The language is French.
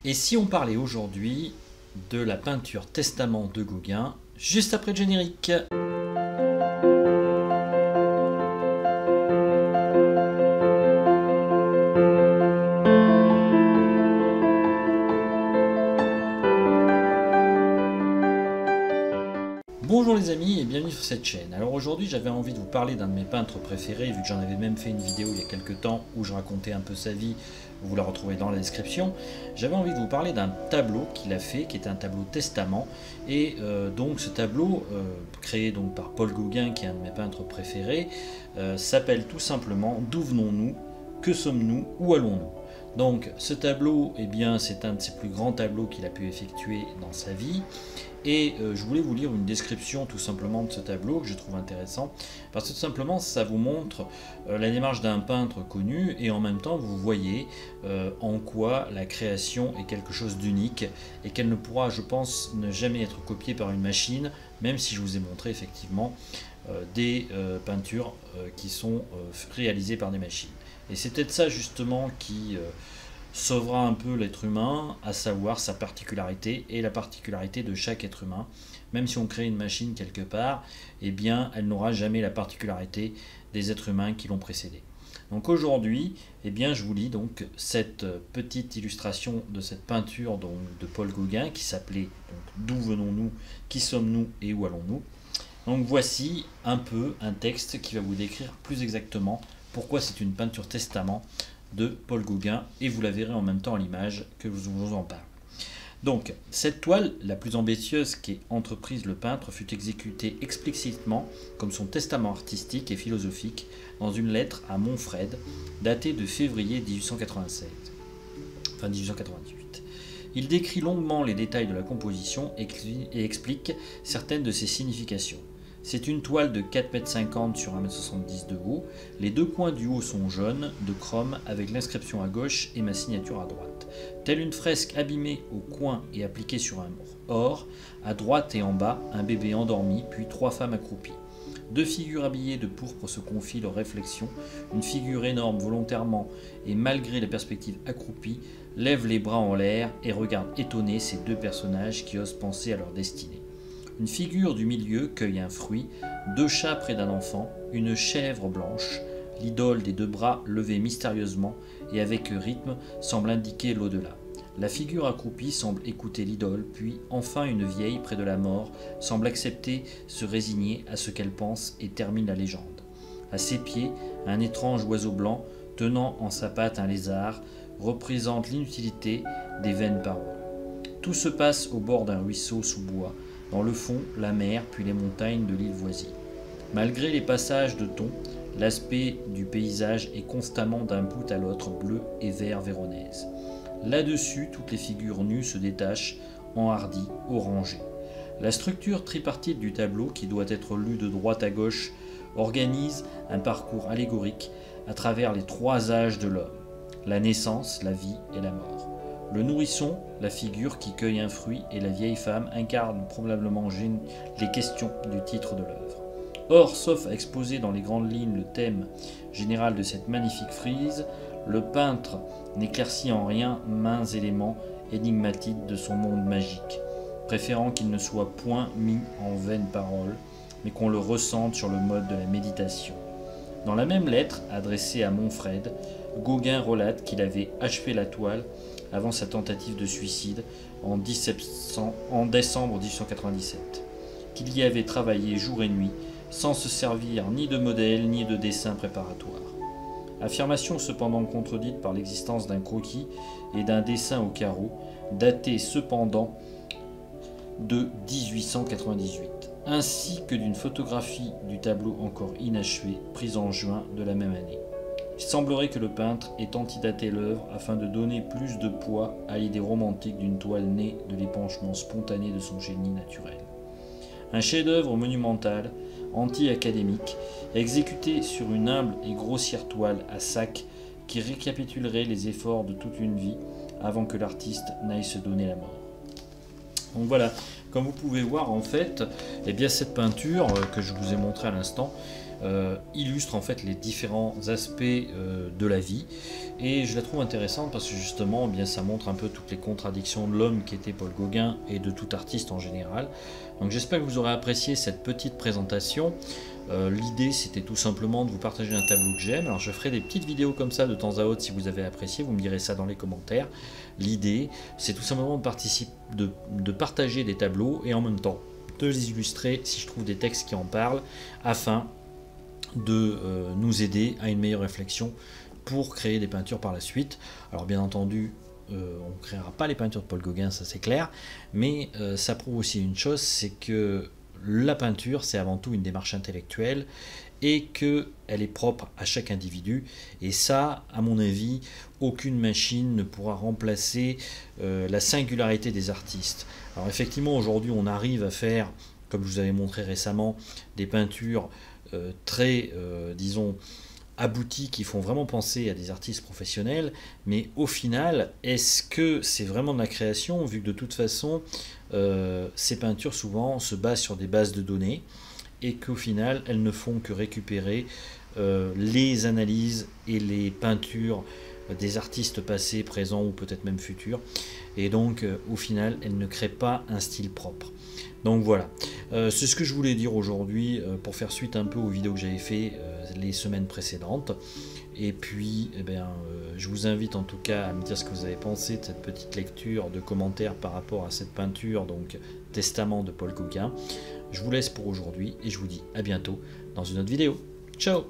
Et si on parlait aujourd'hui de la peinture Testament de Gauguin, juste après le générique? Bonjour les amis et bienvenue sur cette chaîne. Alors aujourd'hui j'avais envie de vous parler d'un de mes peintres préférés, vu que j'en avais même fait une vidéo il y a quelques temps où je racontais un peu sa vie, vous la retrouvez dans la description. J'avais envie de vous parler d'un tableau qu'il a fait, qui est un tableau Testament, et donc ce tableau, créé donc par Paul Gauguin, qui est un de mes peintres préférés, s'appelle tout simplement « D'où venons-nous? Que sommes-nous? Où allons-nous ?» Donc ce tableau, eh bien, c'est un de ses plus grands tableaux qu'il a pu effectuer dans sa vie. Et je voulais vous lire une description tout simplement de ce tableau que je trouve intéressant, parce que tout simplement ça vous montre la démarche d'un peintre connu, et en même temps vous voyez en quoi la création est quelque chose d'unique et qu'elle ne pourra, je pense, ne jamais être copiée par une machine, même si je vous ai montré effectivement des peintures qui sont réalisées par des machines. Et c'est peut-être ça justement qui sauvera un peu l'être humain, à savoir sa particularité et la particularité de chaque être humain. Même si on crée une machine quelque part, eh bien, elle n'aura jamais la particularité des êtres humains qui l'ont précédée. Donc aujourd'hui, eh bien, je vous lis donc cette petite illustration de cette peinture donc, de Paul Gauguin qui s'appelait « D'où venons-nous? Qui sommes-nous? Et où allons-nous ?» Donc voici un peu un texte qui va vous décrire plus exactement pourquoi c'est une peinture Testament de Paul Gauguin, et vous la verrez en même temps à l'image que je vous en parle. Donc, cette toile, la plus ambitieuse qu'ait entreprise le peintre, fut exécutée explicitement comme son testament artistique et philosophique dans une lettre à Monfred, datée de février 1887, enfin 1898. Il décrit longuement les détails de la composition et explique certaines de ses significations. C'est une toile de 4,50 m sur 1,70 m de haut. Les deux coins du haut sont jaunes, de chrome, avec l'inscription à gauche et ma signature à droite. Telle une fresque abîmée au coin et appliquée sur un mur or, à droite et en bas, un bébé endormi, puis trois femmes accroupies. Deux figures habillées de pourpre se confient leurs réflexions. Une figure énorme, volontairement et malgré les perspectives accroupie, lève les bras en l'air et regarde étonnée ces deux personnages qui osent penser à leur destinée. Une figure du milieu cueille un fruit, deux chats près d'un enfant, une chèvre blanche, l'idole des deux bras levés mystérieusement et avec rythme semble indiquer l'au-delà. La figure accroupie semble écouter l'idole, puis enfin une vieille près de la mort semble accepter, se résigner à ce qu'elle pense et termine la légende. À ses pieds, un étrange oiseau blanc, tenant en sa patte un lézard, représente l'inutilité des vaines paroles. Tout se passe au bord d'un ruisseau sous bois. Dans le fond, la mer, puis les montagnes de l'île voisine. Malgré les passages de ton, l'aspect du paysage est constamment d'un bout à l'autre bleu et vert véronèse. Là-dessus, toutes les figures nues se détachent, enhardies, orangées. La structure tripartite du tableau, qui doit être lue de droite à gauche, organise un parcours allégorique à travers les trois âges de l'homme, la naissance, la vie et la mort. Le nourrisson, la figure qui cueille un fruit, et la vieille femme incarnent probablement les questions du titre de l'œuvre. Or, sauf à exposer dans les grandes lignes le thème général de cette magnifique frise, le peintre n'éclaircit en rien maints éléments énigmatiques de son monde magique, préférant qu'il ne soit point mis en vaines paroles, mais qu'on le ressente sur le mode de la méditation. Dans la même lettre, adressée à Monfred, Gauguin relate qu'il avait achevé la toile avant sa tentative de suicide en décembre 1897, qu'il y avait travaillé jour et nuit sans se servir ni de modèle ni de dessin préparatoire. Affirmation cependant contredite par l'existence d'un croquis et d'un dessin au carreau, daté cependant de 1898, ainsi que d'une photographie du tableau encore inachevé, prise en juin de la même année. Il semblerait que le peintre ait antidaté l'œuvre afin de donner plus de poids à l'idée romantique d'une toile née de l'épanchement spontané de son génie naturel. Un chef-d'œuvre monumental, anti-académique, exécuté sur une humble et grossière toile à sac qui récapitulerait les efforts de toute une vie avant que l'artiste n'aille se donner la mort. Donc voilà, comme vous pouvez voir en fait, eh bien cette peinture que je vous ai montrée à l'instant, illustre en fait les différents aspects de la vie, et je la trouve intéressante parce que justement eh bien, ça montre un peu toutes les contradictions de l'homme qui était Paul Gauguin et de tout artiste en général. Donc j'espère que vous aurez apprécié cette petite présentation. L'idée c'était tout simplement de vous partager un tableau que j'aime. Alors je ferai des petites vidéos comme ça de temps à autre si vous avez apprécié, vous me direz ça dans les commentaires. L'idée c'est tout simplement de partager des tableaux et en même temps de les illustrer si je trouve des textes qui en parlent, afin de nous aider à une meilleure réflexion pour créer des peintures par la suite. Alors bien entendu on ne créera pas les peintures de Paul Gauguin, ça c'est clair, mais ça prouve aussi une chose, c'est que la peinture c'est avant tout une démarche intellectuelle et qu'elle est propre à chaque individu, et ça à mon avis aucune machine ne pourra remplacer la singularité des artistes. Alors effectivement aujourd'hui on arrive à faire, comme je vous avais montré récemment, des peintures très disons aboutis qui font vraiment penser à des artistes professionnels, mais au final, est-ce que c'est vraiment de la création, vu que de toute façon, ces peintures souvent se basent sur des bases de données, et qu'au final, elles ne font que récupérer les analyses et les peintures des artistes passés, présents ou peut-être même futurs, et donc au final, elles ne créent pas un style propre. Donc voilà, c'est ce que je voulais dire aujourd'hui pour faire suite un peu aux vidéos que j'avais fait les semaines précédentes. Et puis eh bien, je vous invite en tout cas à me dire ce que vous avez pensé de cette petite lecture de commentaires par rapport à cette peinture, donc Testament de Paul Gauguin. Je vous laisse pour aujourd'hui et je vous dis à bientôt dans une autre vidéo. Ciao!